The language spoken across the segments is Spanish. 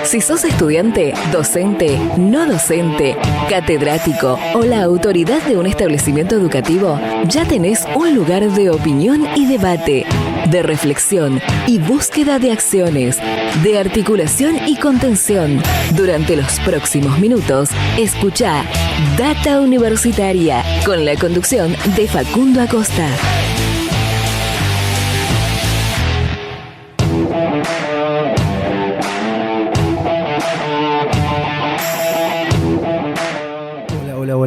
Si sos estudiante, docente, no docente, catedrático o la autoridad de un establecimiento educativo, ya tenés un lugar de opinión y debate, de reflexión y búsqueda de acciones, de articulación y contención. Durante los próximos minutos, escuchá Data Universitaria con la conducción de Facundo Acosta.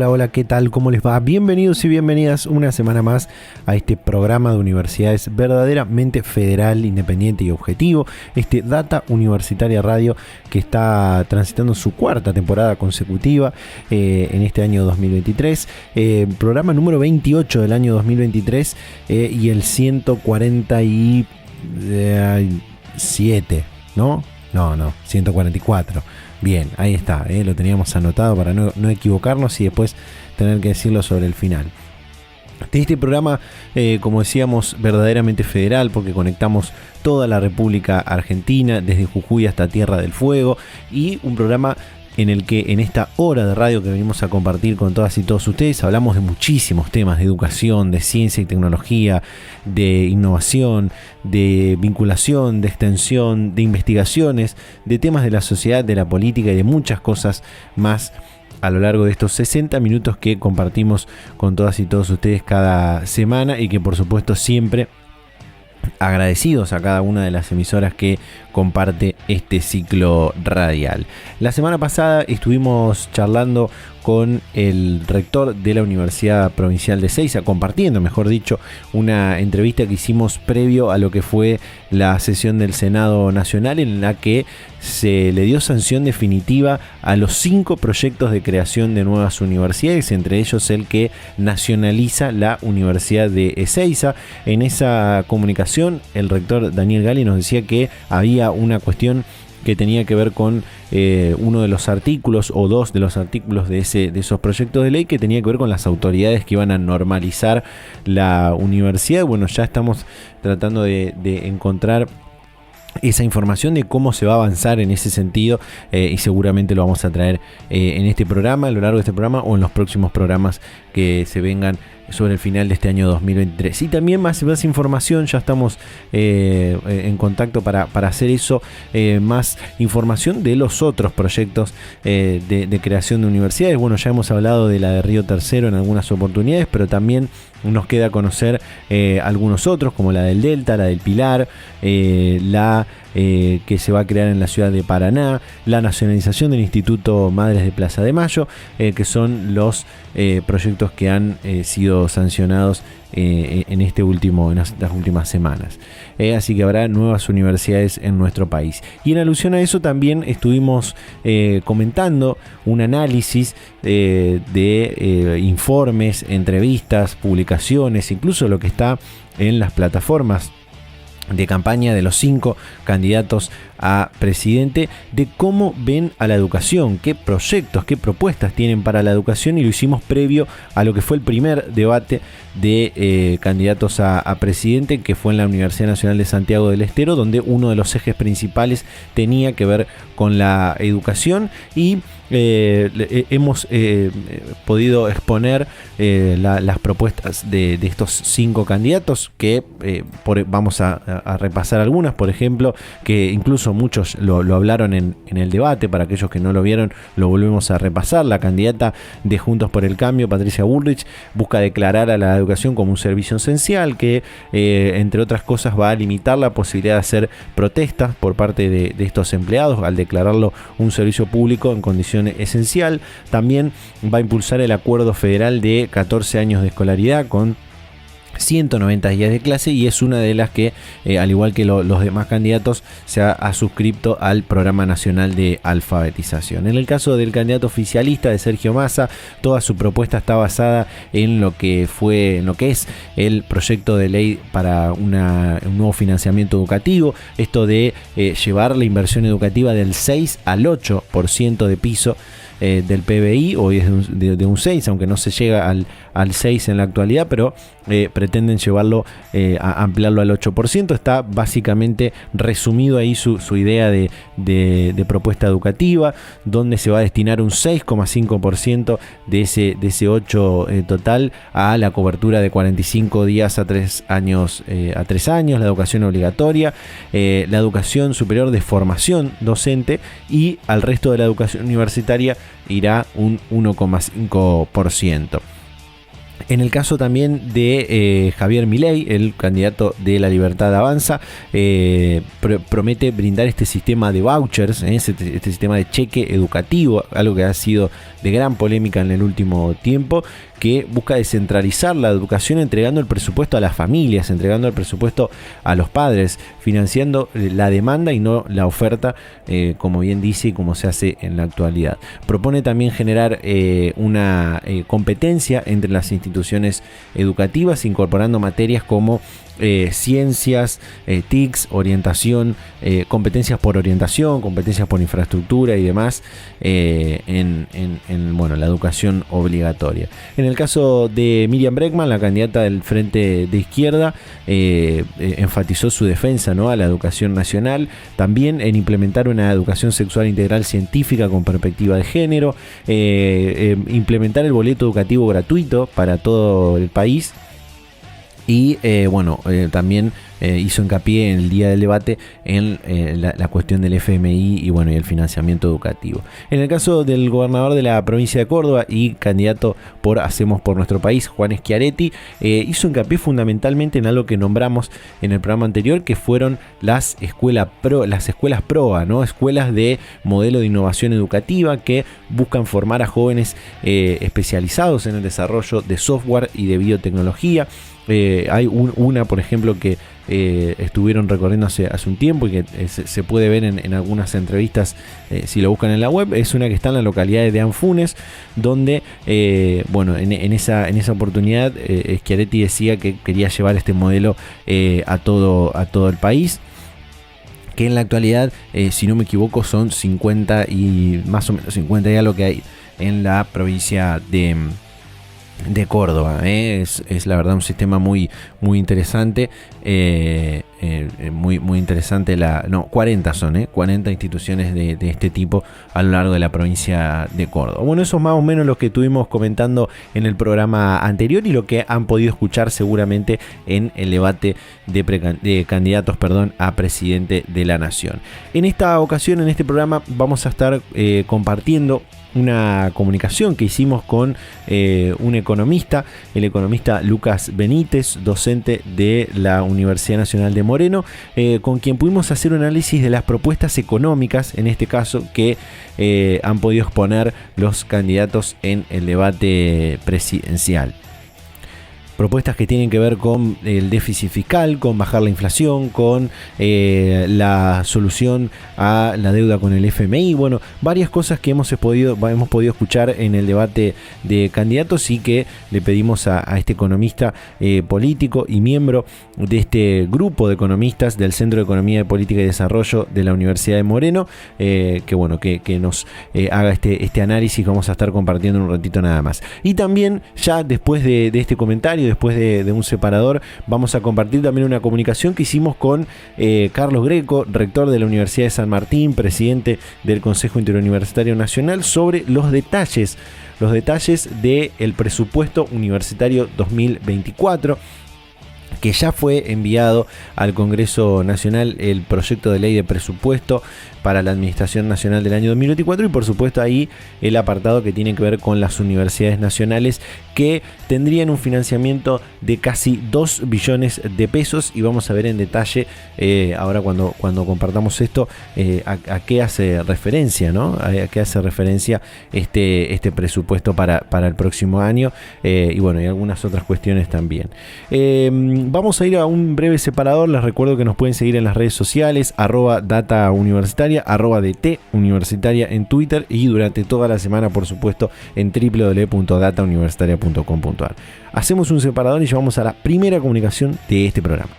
Hola, ¿qué tal? ¿Cómo les va? Bienvenidos y bienvenidas una semana más a este programa de universidades verdaderamente federal, independiente y objetivo, este Data Universitaria Radio que está transitando su cuarta temporada consecutiva en este año 2023, programa número 28 del año 2023 y el 147, ¿no? No, 144. Bien, ahí está, lo teníamos anotado para no equivocarnos y después tener que decirlo sobre el final. Este programa, como decíamos, verdaderamente federal porque conectamos toda la República Argentina, desde Jujuy hasta Tierra del Fuego, y un programa en el que en esta hora de radio que venimos a compartir con todas y todos ustedes hablamos de muchísimos temas de educación, de ciencia y tecnología, de innovación, de vinculación, de extensión, de investigaciones, de temas de la sociedad, de la política y de muchas cosas más a lo largo de estos 60 minutos que compartimos con todas y todos ustedes cada semana y que por supuesto siempre agradecidos a cada una de las emisoras que comparte este ciclo radial. La semana pasada estuvimos charlando con el rector de la Universidad Provincial de Ezeiza, compartiendo, mejor dicho, una entrevista que hicimos previo a lo que fue la sesión del Senado Nacional, en la que se le dio sanción definitiva a los 5 proyectos de creación de nuevas universidades, entre ellos el que nacionaliza la Universidad de Ezeiza. En esa comunicación, el rector Daniel Gali nos decía que había una cuestión que tenía que ver con uno de los artículos o 2 de los artículos de esos proyectos de ley que tenía que ver con las autoridades que iban a normalizar la universidad. Bueno, ya estamos tratando de encontrar esa información de cómo se va a avanzar en ese sentido y seguramente lo vamos a traer en este programa, a lo largo de este programa o en los próximos programas que se vengan sobre el final de este año 2023. Y también más información, ya estamos en contacto para hacer eso, más información de los otros proyectos de creación de universidades. Bueno, ya hemos hablado de la de Río Tercero en algunas oportunidades, pero también nos queda conocer algunos otros, como la del Delta, la del Pilar, la que se va a crear en la ciudad de Paraná, la nacionalización del Instituto Madres de Plaza de Mayo, que son los proyectos que han sido sancionados en estas últimas semanas. Así que habrá nuevas universidades en nuestro país. Y en alusión a eso también estuvimos comentando un análisis de informes, entrevistas, publicaciones, incluso lo que está en las plataformas de campaña de los 5 candidatos a presidente, de cómo ven a la educación, qué proyectos, qué propuestas tienen para la educación, y lo hicimos previo a lo que fue el primer debate de candidatos a presidente, que fue en la Universidad Nacional de Santiago del Estero, donde uno de los ejes principales tenía que ver con la educación, y hemos podido exponer las propuestas de estos 5 candidatos que vamos a repasar algunas, por ejemplo, que incluso muchos lo hablaron en el debate. Para aquellos que no lo vieron, lo volvemos a repasar. La candidata de Juntos por el Cambio, Patricia Bullrich, busca declarar a la educación como un servicio esencial que, entre otras cosas, va a limitar la posibilidad de hacer protestas por parte de estos empleados al declararlo un servicio público en condición esencial. También va a impulsar el acuerdo federal de 14 años de escolaridad con 190 días de clase, y es una de las que, al igual que los demás candidatos, se ha suscrito al Programa Nacional de Alfabetización. En el caso del candidato oficialista de Sergio Massa, toda su propuesta está basada en lo que es el proyecto de ley para un nuevo financiamiento educativo, esto de llevar la inversión educativa del 6 al 8% de piso del PBI, hoy es de un 6, aunque no se llega al 6 en la actualidad, pero pretenden llevarlo a ampliarlo al 8%. Está básicamente resumido ahí su idea de propuesta educativa, donde se va a destinar un 6,5% de ese 8 total a la cobertura de 45 días a 3 años, la educación obligatoria, la educación superior de formación docente, y al resto de la educación universitaria irá un 1,5%. En el caso también de Javier Milei, el candidato de La Libertad Avanza, promete brindar este sistema de vouchers, este sistema de cheque educativo, algo que ha sido de gran polémica en el último tiempo, que busca descentralizar la educación entregando el presupuesto a las familias, entregando el presupuesto a los padres, financiando la demanda y no la oferta, como bien dice y como se hace en la actualidad. Propone también generar una competencia entre las instituciones educativas, incorporando materias como ciencias, TICs, orientación, competencias por orientación, competencias por infraestructura y demás en la educación obligatoria. En el caso de Miriam Bregman, la candidata del Frente de Izquierda, enfatizó su defensa, ¿no?, a la educación nacional, también en implementar una educación sexual integral científica con perspectiva de género, implementar el boleto educativo gratuito para todo el país. Y también hizo hincapié en el día del debate en la cuestión del FMI y el financiamiento educativo. En el caso del gobernador de la provincia de Córdoba y candidato por Hacemos por Nuestro País, Juan Schiaretti, hizo hincapié fundamentalmente en algo que nombramos en el programa anterior, que fueron las escuelas PROA, ¿no? Escuelas de modelo de innovación educativa que buscan formar a jóvenes especializados en el desarrollo de software y de biotecnología. Hay una, por ejemplo, que estuvieron recorriendo hace un tiempo y que se puede ver en algunas entrevistas si lo buscan en la web. Es una que está en la localidad de Anfunes, donde en esa oportunidad Schiaretti decía que quería llevar este modelo a todo el país, que en la actualidad, si no me equivoco, son 50 y algo que hay en la provincia de Córdoba. Es la verdad un sistema muy interesante, muy interesante. 40 instituciones de este tipo a lo largo de la provincia de Córdoba. Bueno, eso es más o menos lo que estuvimos comentando en el programa anterior y lo que han podido escuchar seguramente en el debate de candidatos a presidente de la nación. En esta ocasión, en este programa, vamos a estar compartiendo una comunicación que hicimos con un economista, el economista Lucas Benítez, docente de la Universidad Nacional de Moreno, con quien pudimos hacer un análisis de las propuestas económicas, en este caso, que han podido exponer los candidatos en el debate presidencial. Propuestas que tienen que ver con el déficit fiscal, con bajar la inflación, con la solución a la deuda con el FMI. Varias cosas que hemos podido escuchar en el debate de candidatos y que le pedimos a este economista político y miembro de este grupo de economistas del Centro de Economía, Política y Desarrollo de la Universidad de Moreno, que nos haga este análisis que vamos a estar compartiendo en un ratito nada más. Y también, ya después de este comentario, después de un separador, vamos a compartir también una comunicación que hicimos con Carlos Greco, rector de la Universidad de San Martín, presidente del Consejo Interuniversitario Nacional, sobre los detalles del presupuesto universitario 2024, que ya fue enviado al Congreso Nacional el proyecto de ley de presupuesto para la Administración Nacional del año 2024, y por supuesto ahí el apartado que tiene que ver con las universidades nacionales, que tendrían un financiamiento de casi 2 billones de pesos, y vamos a ver en detalle ahora cuando compartamos esto a qué hace referencia, ¿no? A qué hace referencia este presupuesto para el próximo año, y algunas otras cuestiones también. Vamos a ir a un breve separador. Les recuerdo que nos pueden seguir en las redes sociales, @datauniversitaria, @DT Universitaria en Twitter, y durante toda la semana, por supuesto, en www.datauniversitaria.com.ar. Hacemos un separador y llevamos a la primera comunicación de este programa.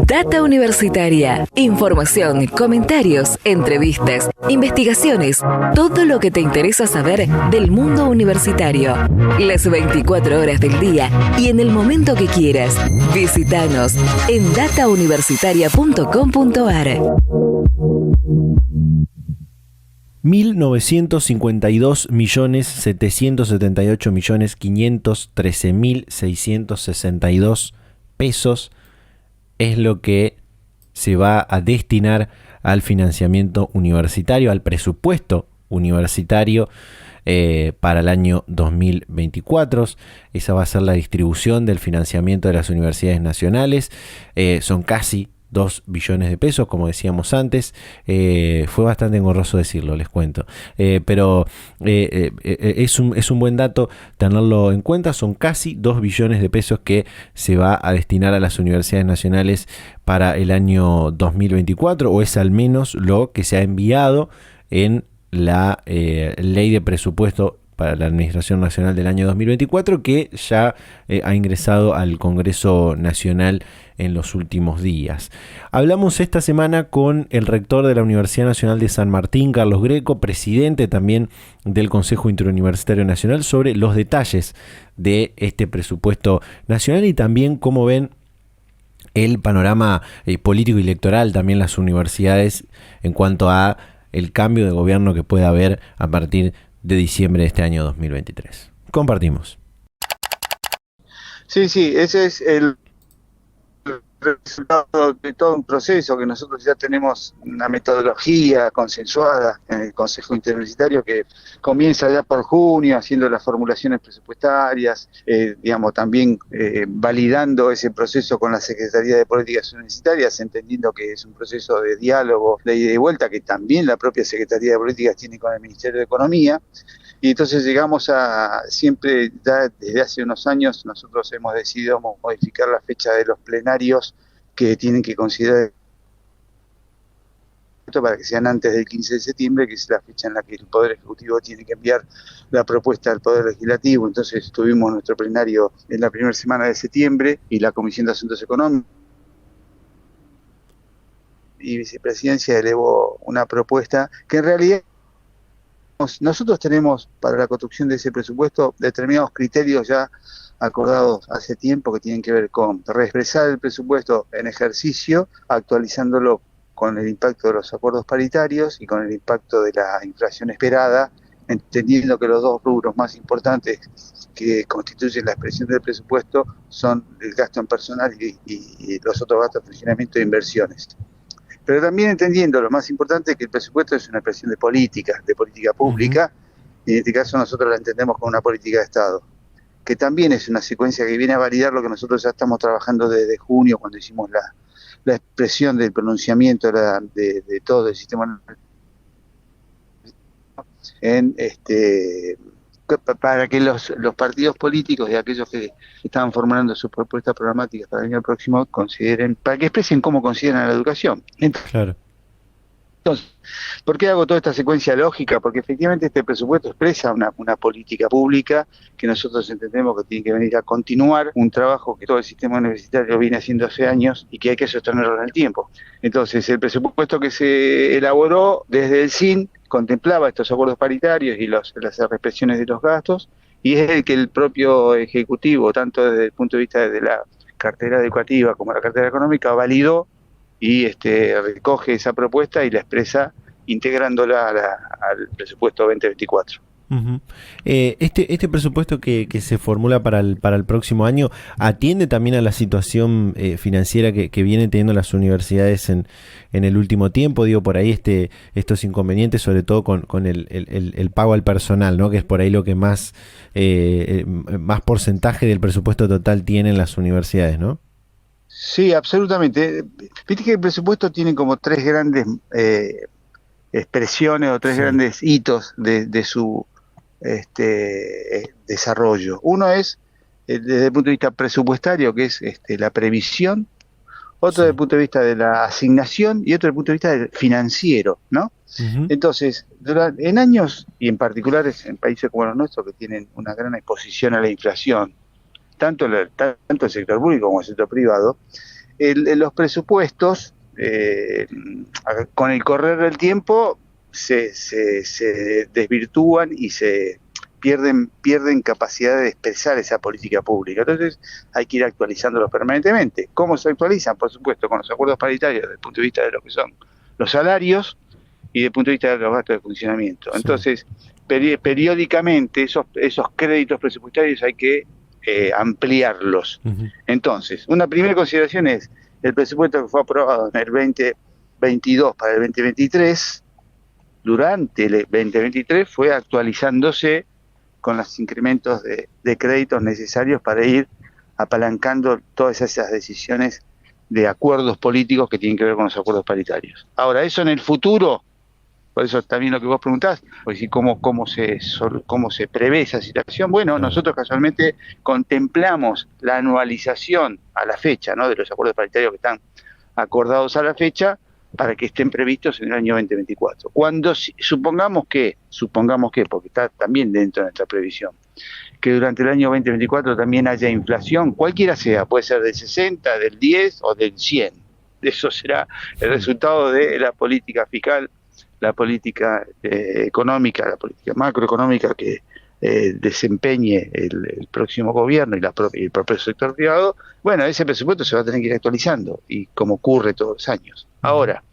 Data Universitaria. Información, comentarios, entrevistas, investigaciones, todo lo que te interesa saber del mundo universitario. Las 24 horas del día y en el momento que quieras. Visítanos en datauniversitaria.com.ar. 1.952.778.513.662 pesos es lo que se va a destinar al financiamiento universitario, al presupuesto universitario para el año 2024. Esa va a ser la distribución del financiamiento de las universidades nacionales. Son casi 2 billones de pesos, como decíamos antes. Fue bastante engorroso decirlo, les cuento. Pero es un buen dato tenerlo en cuenta. Son casi 2 billones de pesos que se va a destinar a las universidades nacionales para el año 2024, o es al menos lo que se ha enviado en la ley de presupuesto para la Administración Nacional del año 2024, que ya ha ingresado al Congreso Nacional en los últimos días. Hablamos esta semana con el rector de la Universidad Nacional de San Martín, Carlos Greco, presidente también del Consejo Interuniversitario Nacional, sobre los detalles de este presupuesto nacional y también cómo ven el panorama político y electoral, también las universidades, en cuanto a el cambio de gobierno que pueda haber a partir de diciembre de este año 2023. Compartimos. Sí, ese es el resultado de todo un proceso que nosotros ya tenemos una metodología consensuada en el Consejo Interuniversitario que comienza ya por junio haciendo las formulaciones presupuestarias, también validando ese proceso con la Secretaría de Políticas Universitarias, entendiendo que es un proceso de diálogo, de ida y vuelta, que también la propia Secretaría de Políticas tiene con el Ministerio de Economía. Y entonces llegamos siempre, ya desde hace unos años, nosotros hemos decidido modificar la fecha de los plenarios que tienen que considerar para que sean antes del 15 de septiembre, que es la fecha en la que el Poder Ejecutivo tiene que enviar la propuesta al Poder Legislativo. Entonces tuvimos nuestro plenario en la primera semana de septiembre y la Comisión de Asuntos Económicos y Vicepresidencia elevó una propuesta que en realidad nosotros tenemos para la construcción de ese presupuesto determinados criterios ya acordados hace tiempo que tienen que ver con reexpresar el presupuesto en ejercicio, actualizándolo con el impacto de los acuerdos paritarios y con el impacto de la inflación esperada, entendiendo que los dos rubros más importantes que constituyen la expresión del presupuesto son el gasto en personal y los otros gastos de funcionamiento de inversiones. Pero también entendiendo lo más importante, que el presupuesto es una expresión de política pública, y en este caso nosotros la entendemos como una política de Estado, que también es una secuencia que viene a validar lo que nosotros ya estamos trabajando desde junio, cuando hicimos la expresión del pronunciamiento de todo el sistema para que los partidos políticos y aquellos que estaban formulando sus propuestas programáticas para el año próximo consideren, para que expresen cómo consideran la educación. Claro. Entonces, ¿por qué hago toda esta secuencia lógica? Porque efectivamente este presupuesto expresa una política pública que nosotros entendemos que tiene que venir a continuar un trabajo que todo el sistema universitario viene haciendo hace años y que hay que sostenerlo en el tiempo. Entonces, el presupuesto que se elaboró desde el SIN contemplaba estos acuerdos paritarios y las reexpresiones de los gastos, y es el que el propio Ejecutivo, tanto desde el punto de vista de la cartera educativa como la cartera económica, validó y recoge esa propuesta y la expresa integrándola al presupuesto 2024. Uh-huh. Este presupuesto que se formula para el próximo año atiende también a la situación financiera que vienen teniendo las universidades en el último tiempo. Digo, por ahí estos inconvenientes, sobre todo con el pago al personal, ¿no? Que es por ahí lo que más porcentaje del presupuesto total tienen las universidades, ¿no? Sí, absolutamente. Viste que el presupuesto tiene como tres grandes expresiones o tres grandes hitos de su desarrollo. Uno es desde el punto de vista presupuestario, que es la previsión, otro desde el punto de vista de la asignación y otro desde el punto de vista financiero, ¿no? Uh-huh. Entonces, en años, y en particular en países como los nuestros, que tienen una gran exposición a la inflación, tanto el sector público como el sector privado, los presupuestos, con el correr del tiempo, se desvirtúan y se pierden capacidad de expresar esa política pública. Entonces hay que ir actualizándolos permanentemente. ¿Cómo se actualizan? Por supuesto, con los acuerdos paritarios desde el punto de vista de lo que son los salarios y desde el punto de vista de los gastos de funcionamiento. Sí. Entonces, periódicamente esos créditos presupuestarios hay que ampliarlos. Uh-huh. Entonces, una primera consideración es el presupuesto que fue aprobado en el 2022 para el 2023, durante el 2023 fue actualizándose con los incrementos de créditos necesarios para ir apalancando todas esas decisiones de acuerdos políticos que tienen que ver con los acuerdos paritarios. Ahora, eso en el futuro, por eso también lo que vos preguntás, pues, cómo se prevé esa situación. Bueno, nosotros casualmente contemplamos la anualización a la fecha, ¿no?, de los acuerdos paritarios que están acordados a la fecha, para que estén previstos en el año 2024. Cuando supongamos que, porque está también dentro de nuestra previsión, que durante el año 2024 también haya inflación, cualquiera sea, puede ser del 60, del 10 o del 100. Eso será el resultado de la política fiscal, la política económica, la política macroeconómica que desempeñe el próximo gobierno y el propio sector privado. Bueno, ese presupuesto se va a tener que ir actualizando, y como ocurre todos los años. Ahora,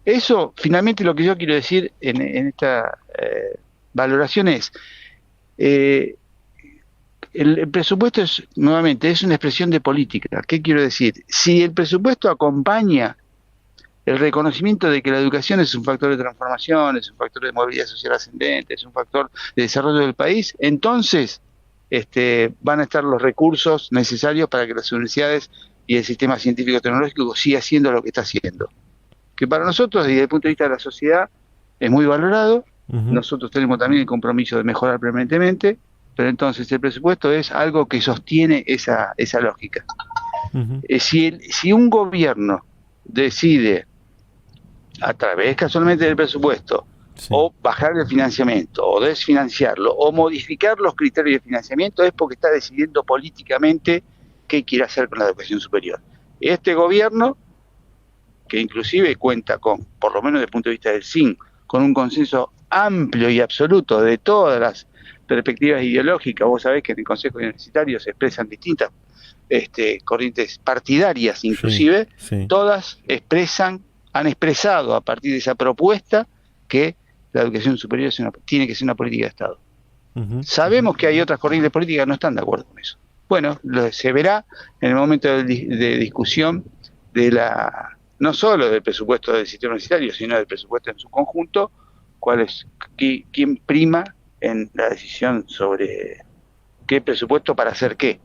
eso finalmente lo que yo quiero decir en esta valoración es, el presupuesto es una expresión de política. ¿Qué quiero decir? Si el presupuesto acompaña el reconocimiento de que la educación es un factor de transformación, es un factor de movilidad social ascendente, es un factor de desarrollo del país, entonces van a estar los recursos necesarios para que las universidades y el sistema científico-tecnológico siga haciendo lo que está haciendo. Que para nosotros, desde el punto de vista de la sociedad, es muy valorado. Uh-huh. Nosotros tenemos también el compromiso de mejorar permanentemente, pero entonces el presupuesto es algo que sostiene esa lógica. Uh-huh. Si un gobierno decide, a través casualmente del presupuesto, sí, o bajar el financiamiento, o desfinanciarlo, o modificar los criterios de financiamiento, es porque está decidiendo políticamente qué quiere hacer con la educación superior. Este gobierno, que inclusive cuenta con, por lo menos desde el punto de vista del SIN, con un consenso amplio y absoluto de todas las perspectivas ideológicas. Vos sabés que en el Consejo Universitario se expresan distintas corrientes partidarias, inclusive, sí, sí, todas han expresado a partir de esa propuesta que la educación superior tiene que ser una política de Estado. Uh-huh. Sabemos que hay otras corrientes políticas que no están de acuerdo con eso. Bueno, se verá en el momento de discusión no solo del presupuesto del sistema universitario, sino del presupuesto en su conjunto, quién prima en la decisión sobre qué presupuesto para hacer qué,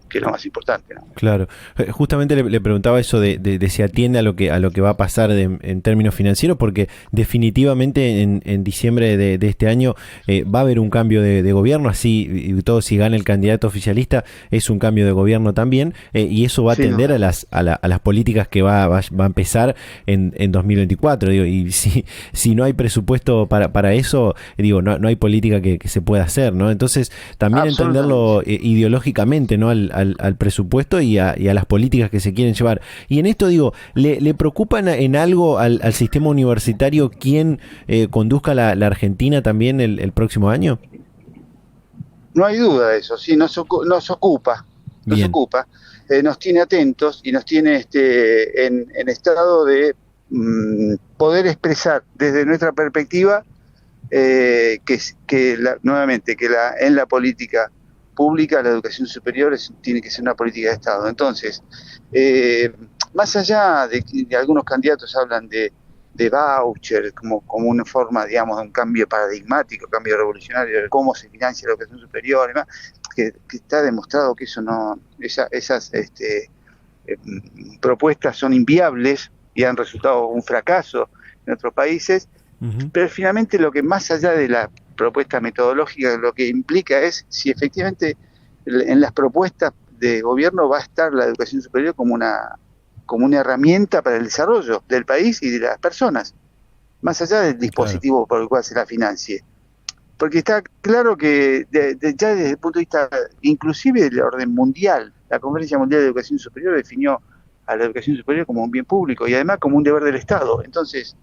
que es lo más importante, ¿no? Claro. Justamente le preguntaba eso de si atiende a lo que va a pasar en términos financieros, porque definitivamente en diciembre de este año va a haber un cambio de gobierno, así y todo, si gana el candidato oficialista es un cambio de gobierno también, y eso va a atender, ¿no?, a las políticas que va a empezar en 2024. Digo, y si no hay presupuesto para eso, digo, no hay política que se pueda hacer, ¿no? Entonces también entenderlo ideológicamente, ¿no?, al presupuesto y a las políticas que se quieren llevar. Y en esto, digo, ¿le preocupa en algo al sistema universitario quién conduzca la Argentina también el próximo año? No hay duda de eso, sí, nos ocupa, nos tiene atentos y nos tiene en estado de poder expresar desde nuestra perspectiva nuevamente en la política pública, la educación superior tiene que ser una política de Estado. Entonces, más allá de que algunos candidatos hablan de voucher como una forma, digamos, de un cambio paradigmático, cambio revolucionario de cómo se financia la educación superior y demás, que está demostrado que eso esas propuestas son inviables y han resultado un fracaso en otros países. Uh-huh. Pero finalmente, lo que más allá de la propuesta metodológica, lo que implica es si efectivamente en las propuestas de gobierno va a estar la educación superior como una herramienta para el desarrollo del país y de las personas, más allá del dispositivo, claro, por el cual se la financie. Porque está claro que ya desde el punto de vista inclusive del orden mundial, la Conferencia Mundial de Educación Superior definió a la educación superior como un bien público y además como un deber del Estado. Entonces,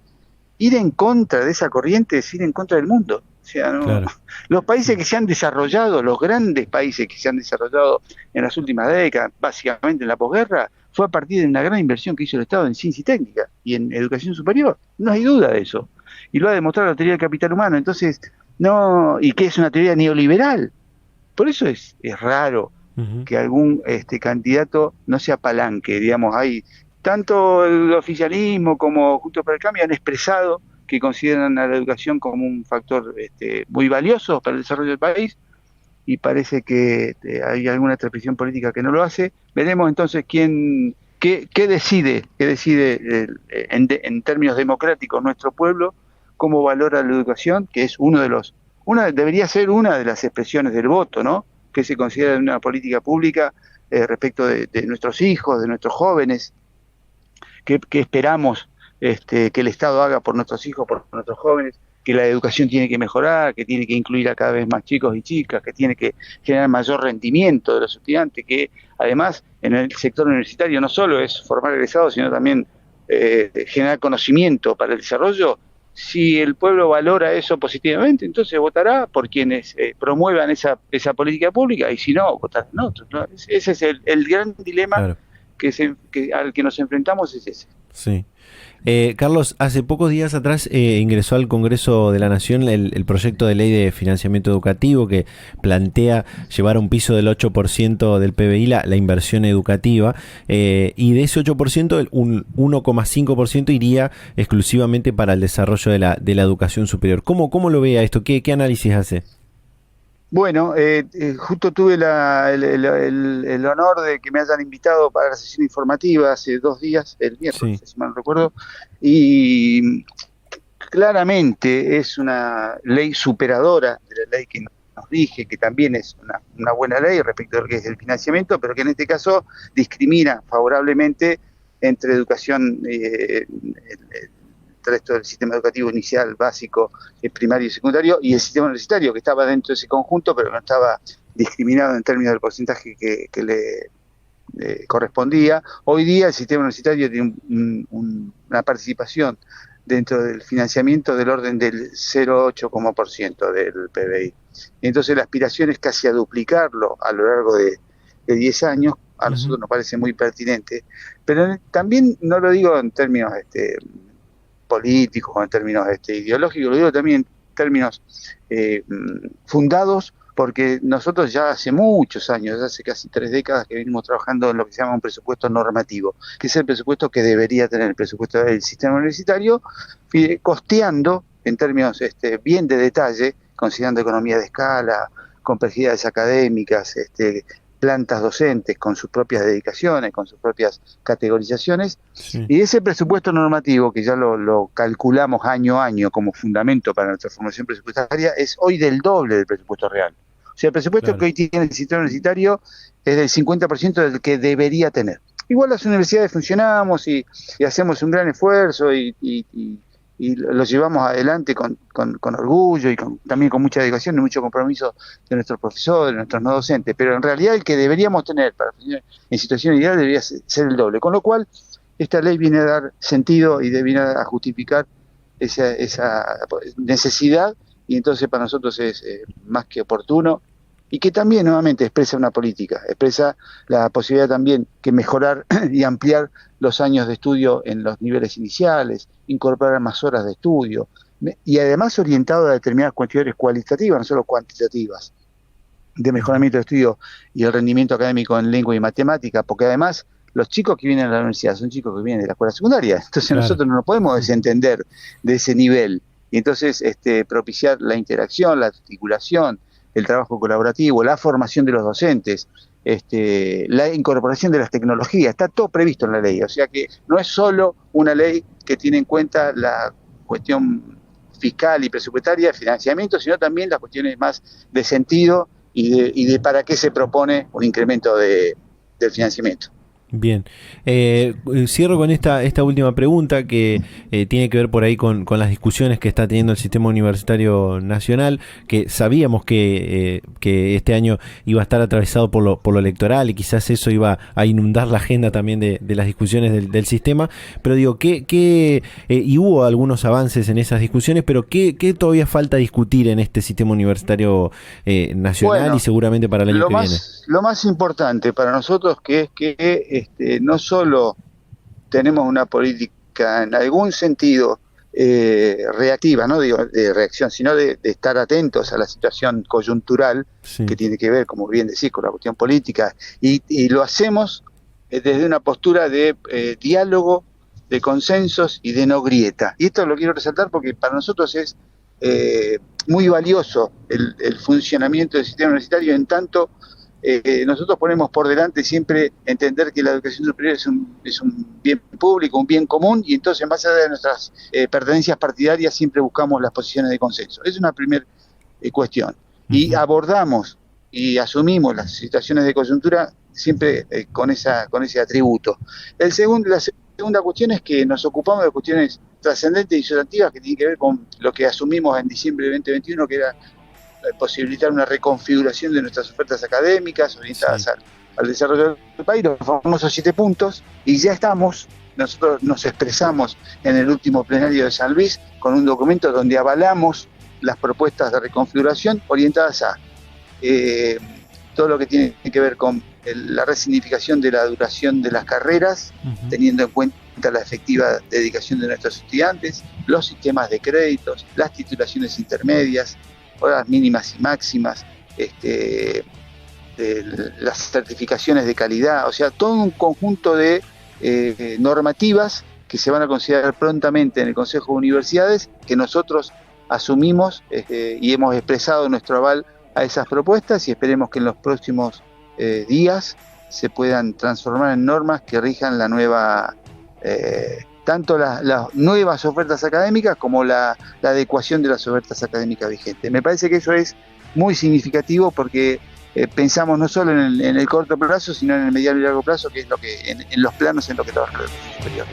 ir en contra de esa corriente es ir en contra del mundo. O sea, no, Claro. los países que se han desarrollado, los grandes países que se han desarrollado en las últimas décadas, básicamente en la posguerra, fue a partir de una gran inversión que hizo el Estado en ciencia y técnica y en educación superior. No hay duda de eso. Y lo ha demostrado la teoría del capital humano. Entonces, no, y que es una teoría neoliberal. Por eso es raro Ujú. que algún candidato no se apalanque, digamos, hay tanto el oficialismo como Juntos por el Cambio han expresado que consideran a la educación como un factor muy valioso para el desarrollo del país, y parece que hay alguna expresión política que no lo hace. Veremos entonces qué decide en términos democráticos nuestro pueblo, cómo valora la educación, que es debería ser una de las expresiones del voto, ¿no? Que se considera una política pública respecto de nuestros hijos, de nuestros jóvenes, que esperamos que el Estado haga por nuestros hijos, por nuestros jóvenes, que la educación tiene que mejorar, que tiene que incluir a cada vez más chicos y chicas, que tiene que generar mayor rendimiento de los estudiantes, que además en el sector universitario no solo es formar egresados, sino también generar conocimiento para el desarrollo. Si el pueblo valora eso positivamente, entonces votará por quienes promuevan esa política pública, y si no, votará en otros, ¿no? Ese es el gran dilema. Claro. Al que nos enfrentamos, es ese. Sí. Carlos, hace pocos días atrás ingresó al Congreso de la Nación el proyecto de ley de financiamiento educativo que plantea llevar a un piso del 8% del PBI la inversión educativa, y de ese 8% un 1,5% iría exclusivamente para el desarrollo de la educación superior. ¿Cómo lo ve a esto? ¿Qué análisis hace? Bueno, justo tuve el honor de que me hayan invitado para la sesión informativa hace 2 días, el miércoles, Sí. si mal no recuerdo, y claramente es una ley superadora de la ley que nos rige, que también es una buena ley respecto a lo que es el financiamiento, pero que en este caso discrimina favorablemente entre educación, el resto del sistema educativo inicial, básico, primario y secundario, y el sistema universitario, que estaba dentro de ese conjunto, pero no estaba discriminado en términos del porcentaje que le correspondía. Hoy día el sistema universitario tiene una participación dentro del financiamiento del orden del 0,8% del PBI. Entonces la aspiración es casi a duplicarlo a lo largo de 10 años. A nosotros nos parece muy pertinente, pero también no lo digo en términos políticos o en términos ideológicos, lo digo también en términos fundados, porque nosotros ya hace muchos años, ya hace casi 3 décadas que venimos trabajando en lo que se llama un presupuesto normativo, que es el presupuesto que debería tener el presupuesto del sistema universitario, costeando en términos bien de detalle, considerando economía de escala, complejidades académicas, plantas docentes con sus propias dedicaciones, con sus propias categorizaciones, Sí. y ese presupuesto normativo, que ya lo calculamos año a año como fundamento para nuestra formación presupuestaria, es hoy del doble del presupuesto real. O sea, el presupuesto Claro. que hoy tiene el sistema universitario es del 50% del que debería tener. Igual las universidades funcionamos y hacemos un gran esfuerzo y lo llevamos adelante con orgullo y también con mucha dedicación y mucho compromiso de nuestros profesores, de nuestros no docentes, pero en realidad el que deberíamos tener para en situación ideal debería ser el doble, con lo cual esta ley viene a dar sentido y viene a justificar esa necesidad, y entonces para nosotros es más que oportuno, y que también nuevamente expresa una política, expresa la posibilidad también que mejorar y ampliar los años de estudio en los niveles iniciales, incorporar más horas de estudio, y además orientado a determinadas cuestiones cualitativas, no solo cuantitativas, de mejoramiento de estudio y el rendimiento académico en lengua y matemática, porque además los chicos que vienen a la universidad son chicos que vienen de la escuela secundaria, entonces Claro. nosotros no nos podemos desentender de ese nivel, y entonces propiciar la interacción, la articulación, el trabajo colaborativo, la formación de los docentes, la incorporación de las tecnologías, está todo previsto en la ley, o sea que no es solo una ley que tiene en cuenta la cuestión fiscal y presupuestaria, financiamiento, sino también las cuestiones más de sentido y de para qué se propone un incremento del financiamiento. Bien, cierro con esta última pregunta que tiene que ver por ahí con las discusiones que está teniendo el sistema universitario nacional, que sabíamos que este año iba a estar atravesado por lo electoral y quizás eso iba a inundar la agenda también de las discusiones del sistema, pero digo, y hubo algunos avances en esas discusiones, pero ¿qué todavía falta discutir en este sistema universitario nacional, Bueno, y seguramente para el año que viene? lo más importante para nosotros que es que no solo tenemos una política en algún sentido reactiva, no digo de reacción, sino de estar atentos a la situación coyuntural, Sí. que tiene que ver, como bien decís, con la cuestión política, y lo hacemos desde una postura de diálogo, de consensos y de no grieta. Y esto lo quiero resaltar porque para nosotros es muy valioso el funcionamiento del sistema universitario, en tanto nosotros ponemos por delante siempre entender que la educación superior es un bien público, un bien común, y entonces más allá de nuestras pertenencias partidarias siempre buscamos las posiciones de consenso. Es una primera cuestión. Y abordamos y asumimos las situaciones de coyuntura siempre con ese atributo. La segunda cuestión es que nos ocupamos de cuestiones trascendentes y sustantivas que tienen que ver con lo que asumimos en diciembre de 2021, que era posibilitar una reconfiguración de nuestras ofertas académicas orientadas al desarrollo del país, los famosos 7 puntos, y ya estamos, nosotros nos expresamos en el último plenario de San Luis con un documento donde avalamos las propuestas de reconfiguración orientadas a todo lo que tiene que ver con la resignificación de la duración de las carreras, teniendo en cuenta la efectiva dedicación de nuestros estudiantes, los sistemas de créditos, las titulaciones intermedias, horas mínimas y máximas, las certificaciones de calidad, o sea, todo un conjunto de normativas que se van a considerar prontamente en el Consejo de Universidades, que nosotros asumimos y hemos expresado nuestro aval a esas propuestas, y esperemos que en los próximos días se puedan transformar en normas que rijan la nueva tanto las nuevas ofertas académicas como la adecuación de las ofertas académicas vigentes. Me parece que eso es muy significativo porque pensamos no solo en el corto plazo, sino en el mediano y largo plazo, que es lo que en los planos en los que trabaja la educación superior.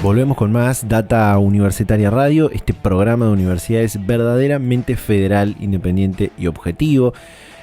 Volvemos con más Data Universitaria Radio, este programa de universidades verdaderamente federal, independiente y objetivo.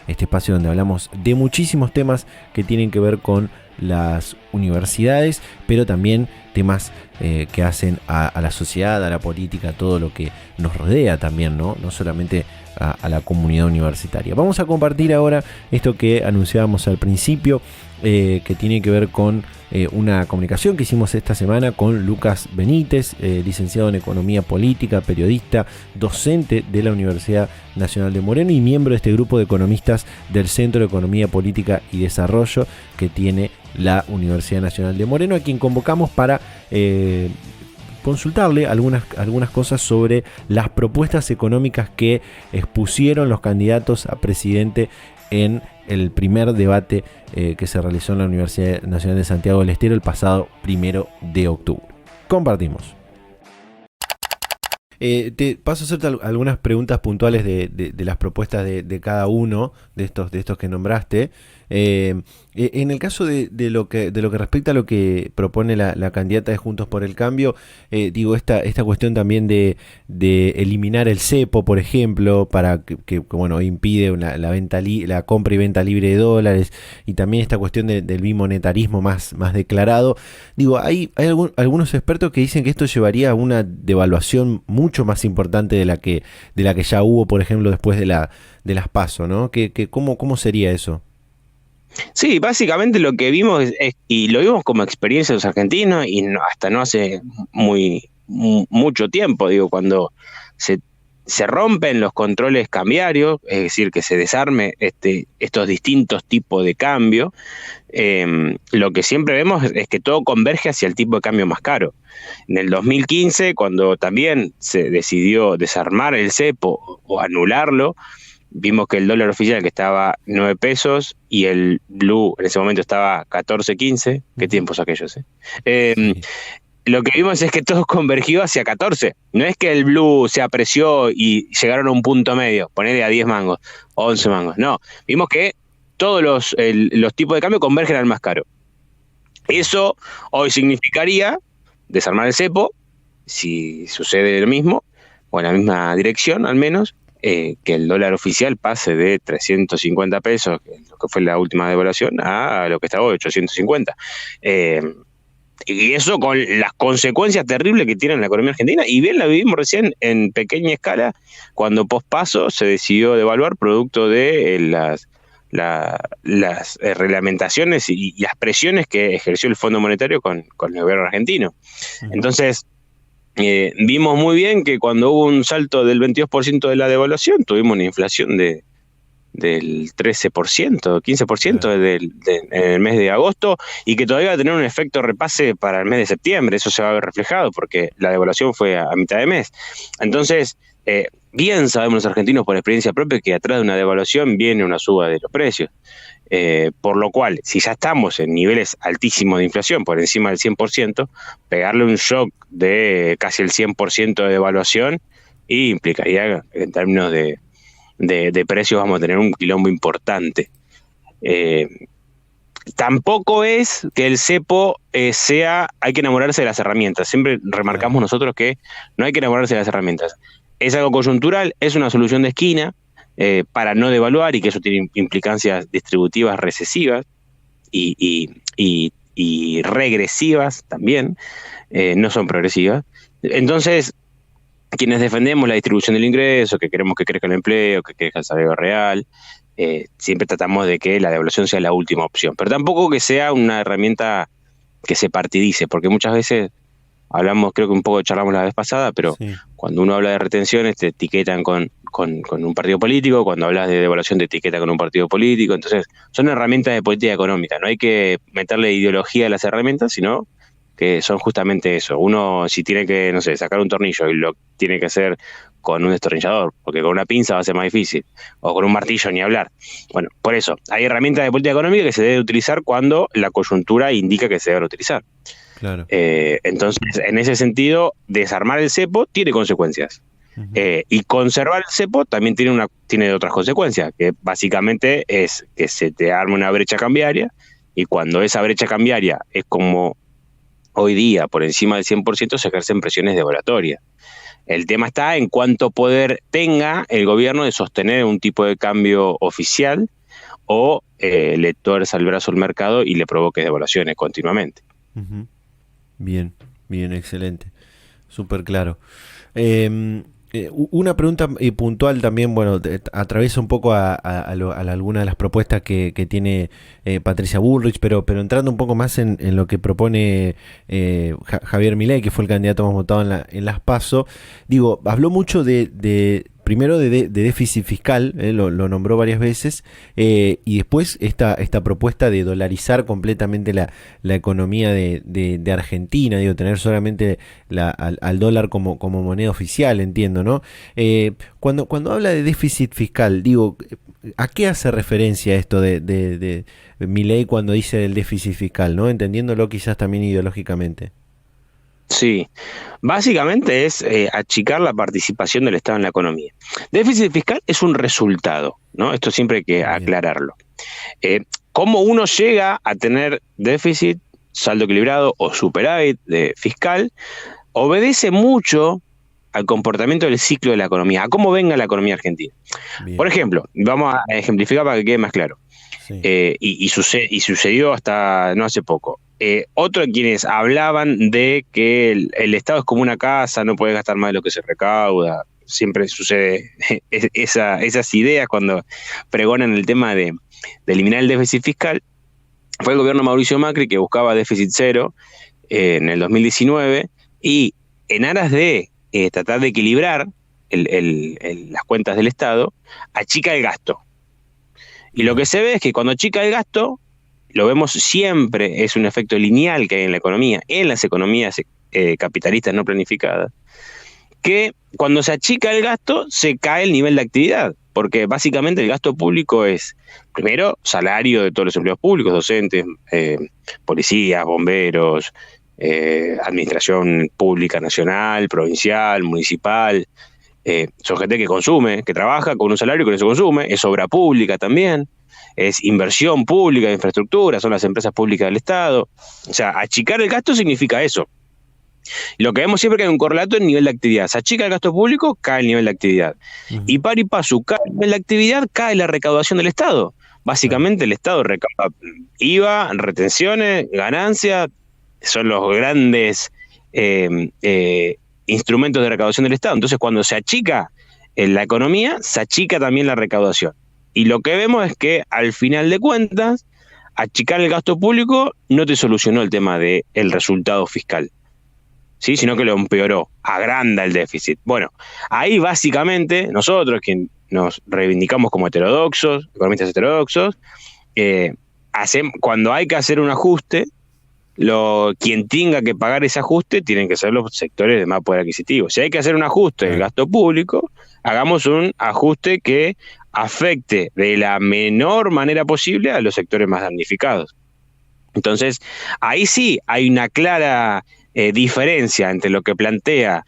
Este espacio donde hablamos de muchísimos temas que tienen que ver con las universidades, pero también temas que hacen a la sociedad, a la política, a todo lo que nos rodea también, ¿no? No solamente a la comunidad universitaria. Vamos a compartir ahora esto que anunciábamos al principio, que tiene que ver con una comunicación que hicimos esta semana con Lucas Benítez, licenciado en Economía Política, periodista, docente de la Universidad Nacional de Moreno y miembro de este grupo de economistas del Centro de Economía Política y Desarrollo que tiene la Universidad Nacional de Moreno, a quien convocamos para consultarle algunas cosas sobre las propuestas económicas que expusieron los candidatos a presidente en el primer debate que se realizó en la Universidad Nacional de Santiago del Estero el pasado 1 de octubre. Compartimos. Te paso a hacerte algunas preguntas puntuales de las propuestas de cada uno de estos que nombraste. En el caso de lo que respecta a lo que propone la candidata de Juntos por el Cambio, digo, esta cuestión también de eliminar el cepo, por ejemplo, para que bueno, impide la compra y venta libre de dólares, y también esta cuestión del bimonetarismo más declarado. Digo, hay algunos expertos que dicen que esto llevaría a una devaluación mucho más importante de la que ya hubo, por ejemplo, después de las PASO, ¿no? ¿Cómo sería eso? Sí, básicamente lo que vimos y lo vimos como experiencia de los argentinos, y hasta no hace mucho tiempo, digo, cuando se se rompen los controles cambiarios, es decir, que se desarme estos distintos tipos de cambio. Lo que siempre vemos es que todo converge hacia el tipo de cambio más caro. En el 2015, cuando también se decidió desarmar el cepo o anularlo, vimos que el dólar oficial, que estaba 9 pesos, y el blue en ese momento estaba 14, 15. ¿Qué tiempos aquellos? Sí. Lo que vimos es que todo convergió hacia 14. No es que el blue se apreció y llegaron a un punto medio, ponerle a 10 mangos, 11 mangos. No, vimos que todos los tipos de cambio convergen al más caro. Eso hoy significaría desarmar el cepo, si sucede lo mismo, o en la misma dirección al menos, que el dólar oficial pase de 350 pesos, que es lo que fue la última devaluación, a lo que está hoy, 850. Y eso con las consecuencias terribles que tiene en la economía argentina, y bien la vivimos recién en pequeña escala, cuando pospaso se decidió devaluar producto de las reglamentaciones y las presiones que ejerció el Fondo Monetario con el gobierno argentino. Entonces, vimos muy bien que cuando hubo un salto del 22% de la devaluación, tuvimos una inflación del 13%, 15% en el mes de agosto, y que todavía va a tener un efecto repase para el mes de septiembre. Eso se va a ver reflejado porque la devaluación fue a mitad de mes. Entonces, bien sabemos los argentinos por experiencia propia que atrás de una devaluación viene una suba de los precios. Por lo cual, si ya estamos en niveles altísimos de inflación, por encima del 100%, pegarle un shock de casi el 100% de devaluación implicaría, en términos de precios, vamos a tener un quilombo importante. Tampoco es que el cepo hay que enamorarse de las herramientas. Siempre remarcamos nosotros que no hay que enamorarse de las herramientas. Es algo coyuntural, es una solución de esquina para no devaluar, y que eso tiene implicancias distributivas recesivas y regresivas también, no son progresivas. Entonces, quienes defendemos la distribución del ingreso, que queremos que crezca el empleo, que crezca el salario real, siempre tratamos de que la devaluación sea la última opción, pero tampoco que sea una herramienta que se partidice, porque muchas veces hablamos, creo que un poco charlamos la vez pasada, pero sí, cuando uno habla de retenciones te etiquetan con un partido político, cuando hablas de devaluación te etiquetan con un partido político. Entonces son herramientas de política económica, no hay que meterle ideología a las herramientas, sino que son justamente eso. Uno, si tiene que, no sé, sacar un tornillo, y lo tiene que hacer con un destornillador, porque con una pinza va a ser más difícil, o con un martillo ni hablar. Bueno, por eso, hay herramientas de política económica que se deben utilizar cuando la coyuntura indica que se deben utilizar. Claro. Entonces, en ese sentido, desarmar el cepo tiene consecuencias. Uh-huh. Y conservar el cepo también tiene otras consecuencias, que básicamente es que se te arma una brecha cambiaria, y cuando esa brecha cambiaria es como hoy día, por encima del 100%, se ejercen presiones devaluatorias. El tema está en cuánto poder tenga el gobierno de sostener un tipo de cambio oficial, o le tuerza el brazo al mercado y le provoque devaluaciones continuamente. Uh-huh. Bien, excelente. Súper claro. Una pregunta puntual también, bueno, atraviesa un poco a alguna de las propuestas que tiene Patricia Bullrich, pero entrando un poco más en lo que propone Javier Milei, que fue el candidato más votado en las PASO. Digo, habló mucho primero de déficit fiscal, lo nombró varias veces, y después esta propuesta de dolarizar completamente la economía de Argentina, digo, tener solamente al dólar como moneda oficial, entiendo, ¿no? Cuando habla de déficit fiscal, digo, ¿a qué hace referencia esto de Milei cuando dice el déficit fiscal, ¿no? Entendiéndolo quizás también ideológicamente. Sí, básicamente es achicar la participación del Estado en la economía. Déficit fiscal es un resultado, ¿no? Esto siempre hay que aclararlo. ¿Cómo uno llega a tener déficit, saldo equilibrado o superávit fiscal? Obedece mucho al comportamiento del ciclo de la economía, a cómo venga la economía argentina. Bien. Por ejemplo, vamos a ejemplificar para que quede más claro. Sí. Y sucedió hasta no hace poco. Otros quienes hablaban de que el Estado es como una casa, no puede gastar más de lo que se recauda. Siempre sucede esas ideas cuando pregonan el tema de eliminar el déficit fiscal. Fue el gobierno de Mauricio Macri que buscaba déficit cero en el 2019, y en aras de tratar de equilibrar las cuentas del Estado, achica el gasto. Y lo que se ve es que cuando achica el gasto, lo vemos siempre, es un efecto lineal que hay en la economía, en las economías capitalistas no planificadas, que cuando se achica el gasto, se cae el nivel de actividad, porque básicamente el gasto público es, primero, salario de todos los empleados públicos, docentes, policías, bomberos, administración pública nacional, provincial, municipal, son gente que consume, que trabaja con un salario y con eso consume, es obra pública también, es inversión pública de infraestructura, son las empresas públicas del Estado. O sea, achicar el gasto significa eso. Y lo que vemos siempre es que hay un correlato en nivel de actividad. Se achica el gasto público, cae el nivel de actividad. Y par y paso, cae el nivel de actividad, cae la recaudación del Estado. Básicamente el Estado recauda IVA, retenciones, ganancias, son los grandes instrumentos de recaudación del Estado. Entonces, cuando se achica la economía, se achica también la recaudación. Y lo que vemos es que, al final de cuentas, achicar el gasto público no te solucionó el tema del resultado fiscal, ¿sí? Sino que lo empeoró, agranda el déficit. Bueno, ahí básicamente nosotros, que nos reivindicamos como heterodoxos, economistas heterodoxos, cuando hay que hacer un ajuste, quien tenga que pagar ese ajuste tienen que ser los sectores de más poder adquisitivo. Si hay que hacer un ajuste del gasto público, hagamos un ajuste que afecte de la menor manera posible a los sectores más damnificados. Entonces, ahí sí hay una clara diferencia entre lo que plantea